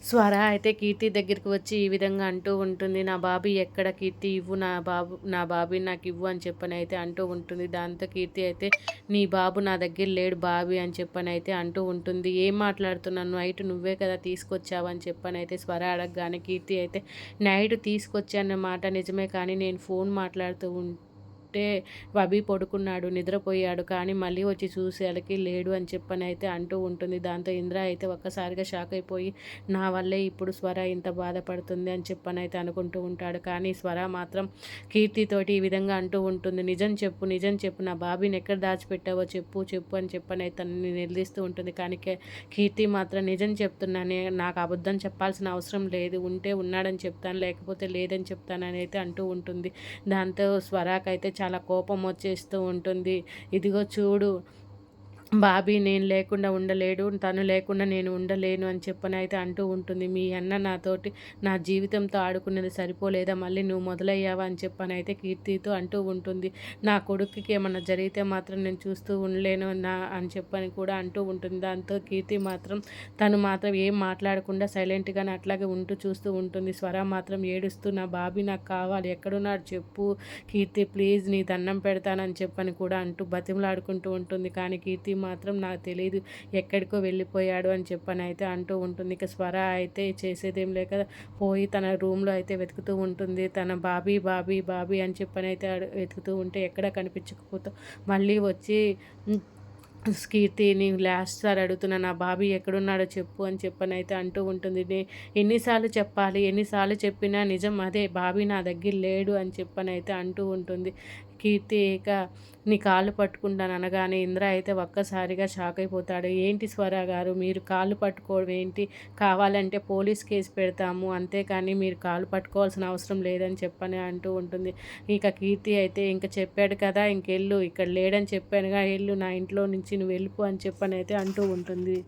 స్వర అయితే కీర్తి దగ్గరికి వచ్చి ఈ విధంగా అంటూ ఉంటుంది. "నా బాబీ ఎక్కడ కీర్తి ఇవ్వు నా బాబీని నాకివ్వు" అని చెప్పనైతే అంటూ ఉంటుంది. దాంతో కీర్తి అయితే "నీ బాబు నా దగ్గర లేడు బాబీ" అని చెప్పనైతే అంటూ ఉంటుంది. "ఏం మాట్లాడుతున్నావు? నైట్ నువ్వే కదా తీసుకొచ్చావు" అని చెప్పనైతే స్వర అడగగానే కీర్తి అయితే "నైట్ తీసుకొచ్చాన్న మాట నిజమే కానీ నేను ఫోన్ మాట్లాడుతూ ఉంటే అభి పడుకున్నాడు, నిద్రపోయాడు. కానీ మళ్ళీ వచ్చి చూసేసరికి లేడు" అని చెప్పనైతే అంటూ ఉంటుంది. దాంతో ఇంద్ర అయితే ఒక్కసారిగా షాక్ అయిపోయి నా వల్లే ఇప్పుడు స్వర ఇంత బాధపడుతుంది అని చెప్పనైతే అనుకుంటూ ఉంటాడు. కానీ స్వర మాత్రం కీర్తితోటి ఈ విధంగా అంటూ ఉంటుంది. నిజం చెప్పు, నిజం చెప్పు, నా బాబీని ఎక్కడ దాచిపెట్టావో చెప్పు చెప్పు అని చెప్పనైతే తనని నిలదీస్తూ ఉంటుంది. కానీ కీర్తి మాత్రం నిజం చెప్తున్నానే, నాకు అబద్ధం చెప్పాల్సిన అవసరం లేదు, ఉంటే ఉన్నాడని చెప్తాను లేకపోతే లేదని చెప్తానని అయితే అంటూ ఉంటుంది. దాంతో స్వరాకైతే చాలా కోపం వచ్చేస్తూ ఉంటుంది. ఇదిగో చూడు బాబీ నేను లేకుండా ఉండలేడు, తను లేకుండా నేను ఉండలేను అని చెప్పనైతే అంటూ ఉంటుంది. మీ అన్న నాతోటి నా జీవితంతో ఆడుకున్నది సరిపోలేదా, మళ్ళీ నువ్వు మొదలయ్యావా అని చెప్పనైతే కీర్తితో అంటూ ఉంటుంది. నా కొడుకుకి ఏమన్నా జరిగితే మాత్రం నేను చూస్తూ ఉండలేను అని చెప్పని కూడా అంటూ ఉంటుంది. దాంతో కీర్తి మాత్రం తను మాత్రం ఏం మాట్లాడకుండా సైలెంట్గానే అట్లాగే ఉంటూ చూస్తూ ఉంటుంది. స్వర మాత్రం ఏడుస్తూ నా బాబీ నాకు కావాలి, ఎక్కడున్నాడు చెప్పు కీర్తి ప్లీజ్ నీ దండం పెడతానని చెప్పని కూడా అంటూ బతిమలాడుకుంటూ ఉంటుంది. కానీ కీర్తి మాత్రం నాకు తెలియదు ఎక్కడికో వెళ్ళిపోయాడు అని చెప్పని అయితే అంటూ ఉంటుంది. ఇక స్వర అయితే చేసేదేం లేక పోయి తన రూమ్లో అయితే వెతుకుతూ ఉంటుంది. తన బాబీ బాబీ బాబీ అని చెప్పని అయితే వెతుకుతూ ఉంటే ఎక్కడ కనిపించకపోతే మళ్ళీ వచ్చి కీర్తి నేను లాస్ట్ సారి అడుగుతున్నా నా బాబీ ఎక్కడున్నాడో చెప్పు అని చెప్పనైతే అంటూ ఉంటుంది. ఎన్నిసార్లు చెప్పాలి, ఎన్నిసార్లు చెప్పినా నిజం అదే, బాబీ నా దగ్గర లేడు అని చెప్పనైతే అంటూ ఉంటుంది. కీర్తి ఇక నీ కాళ్ళు పట్టుకుంటాను అనగానే ఇంద్ర అయితే ఒక్కసారిగా షాక్ అయిపోతాడు. ఏంటి స్వర గారు మీరు కాళ్ళు పట్టుకోవడం ఏంటి, కావాలంటే పోలీస్ కేసు పెడతాము అంతేకాని మీరు కాళ్ళు పట్టుకోవాల్సిన అవసరం లేదని చెప్పని అంటూ ఉంటుంది. ఇక కీర్తి అయితే ఇంక చెప్పాడు కదా ఇంకెళ్ళు, ఇక్కడ లేడని చెప్పానుగా, వెళ్ళు నా ఇంట్లో నుంచి నువ్వు వెళ్ళిపో అని చెప్పని అయితే అంటూ ఉంటుంది.